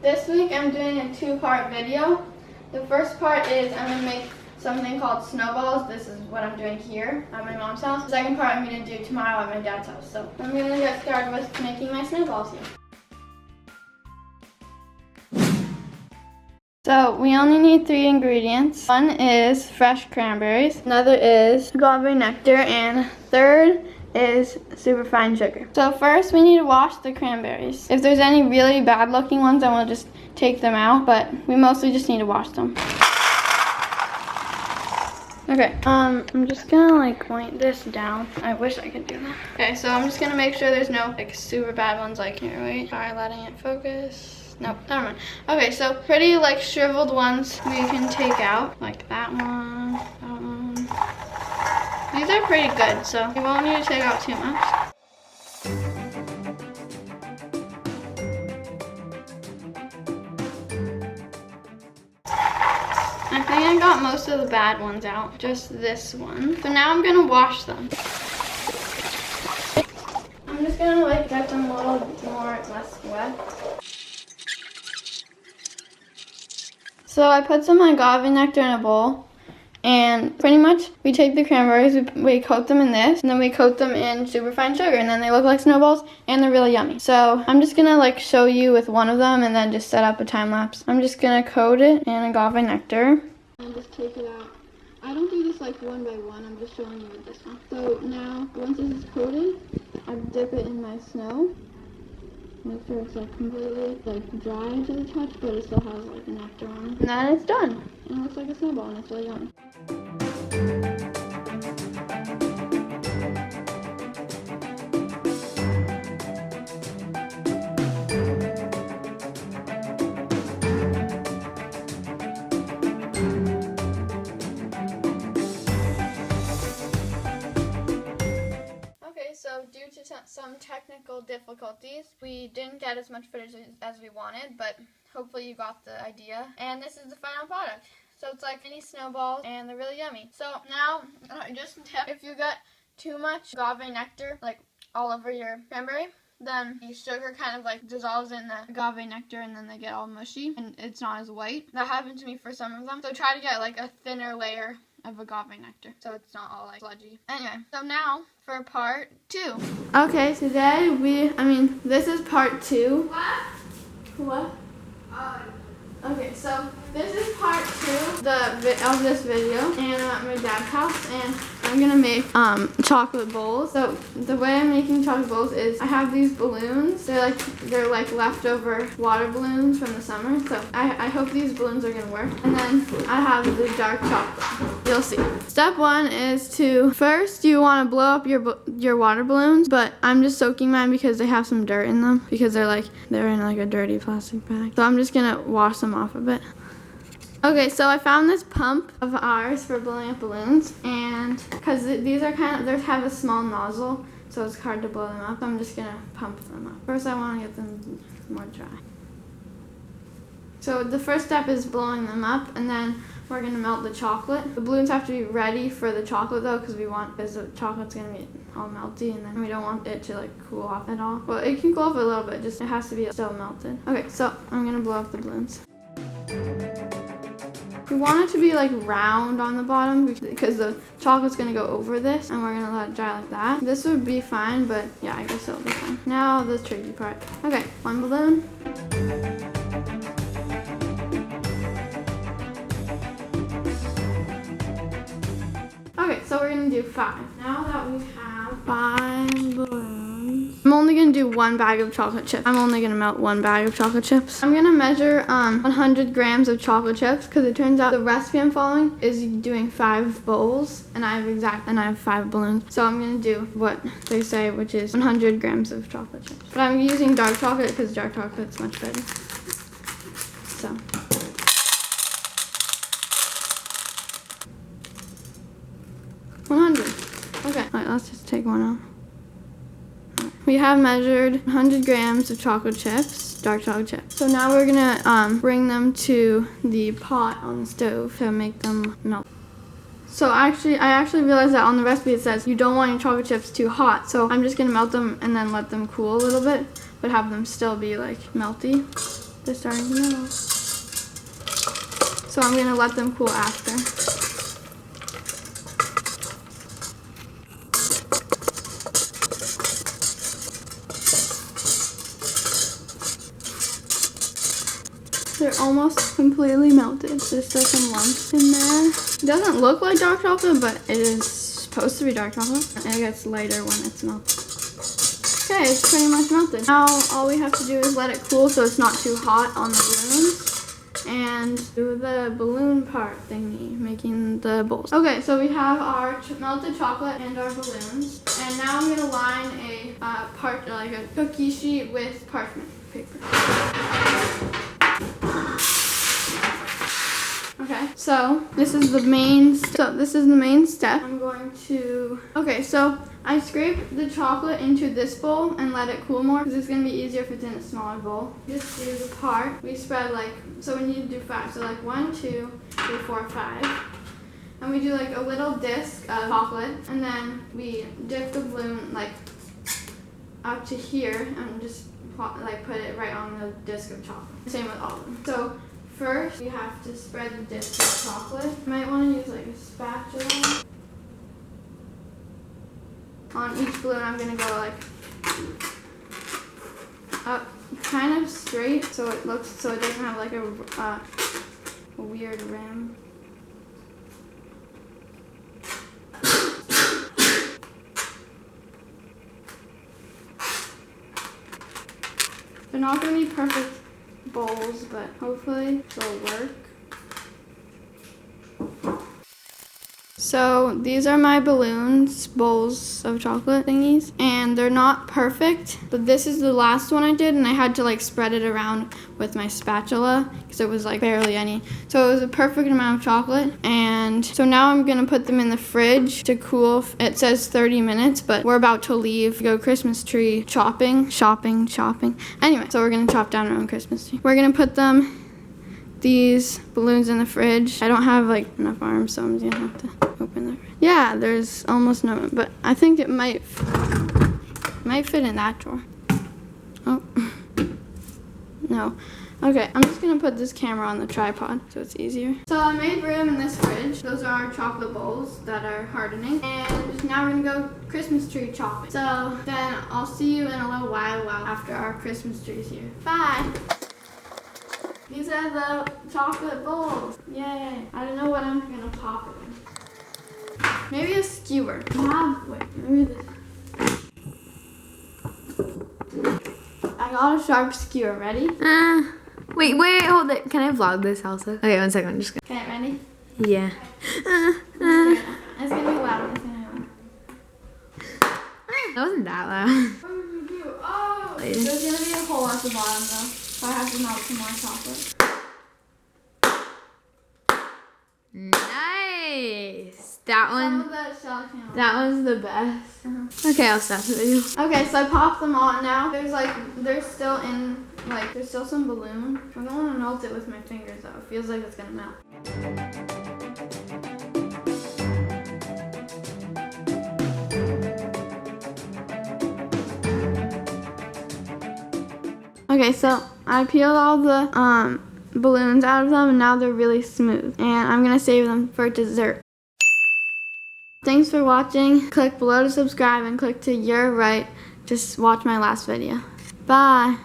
This week I'm doing a two-part video. The first part is I'm going to make something called snowballs. This is what I'm doing here at my mom's house. The second part I'm going to do tomorrow at my dad's house. So I'm going to get started with making my snowballs here. So we only need 3 ingredients. One is fresh cranberries, another is agave nectar, and third is superfine sugar. So first we need to wash the cranberries. If there's any really bad looking ones, then we'll just take them out, but we mostly just need to wash them. Okay, I'm just gonna point this down. I wish I could do that. Okay, so I'm just gonna make sure there's no super bad ones here, wait. Try letting it focus. Nope, never mind. Okay, so pretty shriveled ones we can take out, like that one, that one. These are pretty good, so you won't need to take out too much. I think I got most of the bad ones out, just this one. So now I'm gonna wash them. I'm just gonna get them a little more less wet. So I put some agave nectar in a bowl, and pretty much we take the cranberries, we coat them in this, and then we coat them in superfine sugar, and then they look like snowballs, and they're really yummy. So I'm just gonna show you with one of them, and then just set up a time lapse. I'm just gonna coat it in agave nectar. And just take it out. I don't do this one by one, I'm just showing you with this one. So now, once this is coated, I dip it in my snow. Make sure it's completely dry to the touch, but it still has the nectar on it. And then it's done. And it looks like a snowball, and it's really yummy. So due to some technical difficulties, we didn't get as much footage as we wanted, but hopefully you got the idea. And this is the final product. So it's like mini snowballs, and they're really yummy. So now, just a tip, if you get too much agave nectar, all over your cranberry, then the sugar kind of dissolves in the agave nectar, and then they get all mushy, and it's not as white. That happened to me for some of them. So try to get a thinner layer of agave nectar, so it's not all sludgy. Anyway, so now for part 2. Okay, today this is part 2. What? Okay, so this is part 2 of this video, and I'm at my dad's house, and I'm gonna make chocolate bowls. So the way I'm making chocolate bowls is I have these balloons. They're leftover water balloons from the summer. So I hope these balloons are gonna work. And then I have the dark chocolate. You'll see. Step 1 is first you want to blow up your water balloons, but I'm just soaking mine because they have some dirt in them, because they're in a dirty plastic bag. So I'm just gonna wash them off a bit. Okay, so I found this pump of ours for blowing up balloons, and because these are they have a small nozzle, so it's hard to blow them up, I'm just gonna pump them up. First I want to get them more dry. So the first step is blowing them up, and then we're gonna melt the chocolate. The balloons have to be ready for the chocolate though, because the chocolate's gonna be all melty, and then we don't want it to cool off at all. Well, it can cool off a little bit, just it has to be still melted. Okay, so I'm gonna blow up the balloons. We want it to be round on the bottom, because the chocolate's gonna go over this, and we're gonna let it dry like that. This would be fine, but yeah, I guess it'll be fine. Now the tricky part. Okay, one balloon. Okay, so we're gonna do 5. Now that we have 5 balloons, I'm only gonna do 1 bag of chocolate chips. I'm only gonna melt 1 bag of chocolate chips. I'm gonna measure 100 grams of chocolate chips, because it turns out the recipe I'm following is doing 5 bowls, and I have 5 balloons. So I'm gonna do what they say, which is 100 grams of chocolate chips. But I'm using dark chocolate because dark chocolate's much better. So. Okay, alright, let's just take one off. We have measured 100 grams of chocolate chips, dark chocolate chips. So now we're gonna bring them to the pot on the stove to make them melt. So I actually realized that on the recipe it says you don't want your chocolate chips too hot. So I'm just gonna melt them and then let them cool a little bit, but have them still be like melty. They're starting to melt. So I'm going to let them cool after. They're almost completely melted. There's still some lumps in there. It doesn't look like dark chocolate, but it is supposed to be dark chocolate. And it gets lighter when it's melted. Okay, it's pretty much melted. Now all we have to do is let it cool so it's not too hot on the balloons. And do the balloon part thingy, making the bowls. Okay, so we have our melted chocolate and our balloons. And now I'm gonna line a like a cookie sheet with parchment paper. Okay, so this is the main step. I'm going to, okay, so I scrape the chocolate into this bowl and let it cool more because it's going to be easier if it's in a smaller bowl. Just do the part. We spread like, so we need to do 5. So like 1, 2, 3, 4, 5. And we do like a little disc of chocolate and then we dip the balloon like up to here and just like put it right on the disc of chocolate. Same with all of them. So first, you have to spread the disc of chocolate. You might want to use like a spatula. On each balloon, I'm going to go like up kind of straight so it doesn't have like a weird rim. They're not going to be perfect bowls, but hopefully they'll work. So these are my balloons, bowls of chocolate thingies, and they're not perfect, but this is the last one I did, and I had to like spread it around with my spatula because it was like barely any. So it was a perfect amount of chocolate, and so now I'm gonna put them in the fridge to cool. It says 30 minutes, but we're about to leave, go Christmas tree shopping. Anyway, so we're gonna chop down our own Christmas tree. We're gonna put these balloons in the fridge. I don't have like enough arms, so I'm gonna have to open the fridge. Yeah, there's almost no room, but I think it might fit in that drawer. Oh, no. Okay, I'm just gonna put this camera on the tripod so it's easier. So I made room in this fridge. Those are our chocolate bowls that are hardening. And now we're gonna go Christmas tree chopping. So then I'll see you in a little while after our Christmas tree's here. Bye. These are the chocolate bowls. Yay. I don't know what I'm gonna pop it in. Maybe a skewer. Maybe this. I got a sharp skewer. Ready? Wait, hold it. Can I vlog this also? Okay, 1 second. I'm just gonna. Okay, ready? Yeah. It's gonna be loud. That wasn't that loud. What did you do? Oh! There's gonna be a hole at the bottom though. So I have to melt some more chocolate. Nice. That one. That one's the best. Okay, I'll stop the video. Okay, so I popped them all now. There's still some balloon. I don't want to melt it with my fingers though. It feels like it's gonna melt. Okay, so I peeled all the balloons out of them and now they're really smooth. And I'm gonna save them for dessert. Thanks for watching. Click below to subscribe and click to your right to watch my last video. Bye.